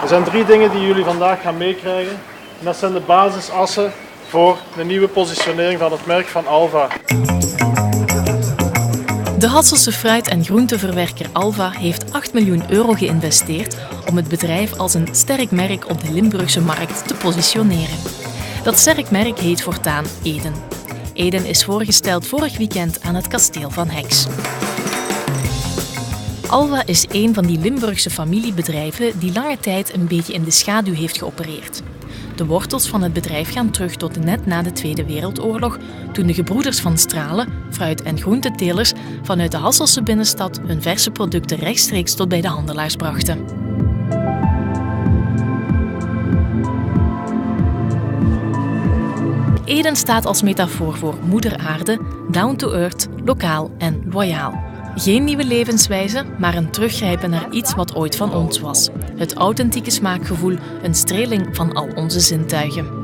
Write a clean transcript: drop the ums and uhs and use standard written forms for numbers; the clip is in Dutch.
Er zijn 3 dingen die jullie vandaag gaan meekrijgen. En dat zijn de basisassen voor de nieuwe positionering van het merk van Alva. De Hasselse fruit- en groenteverwerker Alva heeft 8 miljoen euro geïnvesteerd om het bedrijf als een sterk merk op de Limburgse markt te positioneren. Dat sterk merk heet voortaan Eden. Eden is voorgesteld vorig weekend aan het kasteel van Heks. Alva is een van die Limburgse familiebedrijven die lange tijd een beetje in de schaduw heeft geopereerd. De wortels van het bedrijf gaan terug tot net na de Tweede Wereldoorlog, toen de gebroeders van Stralen, fruit- en groentetelers, vanuit de Hasselse binnenstad hun verse producten rechtstreeks tot bij de handelaars brachten. Eden staat als metafoor voor moeder aarde, down to earth, lokaal en loyaal. Geen nieuwe levenswijze, maar een teruggrijpen naar iets wat ooit van ons was. Het authentieke smaakgevoel, een streling van al onze zintuigen.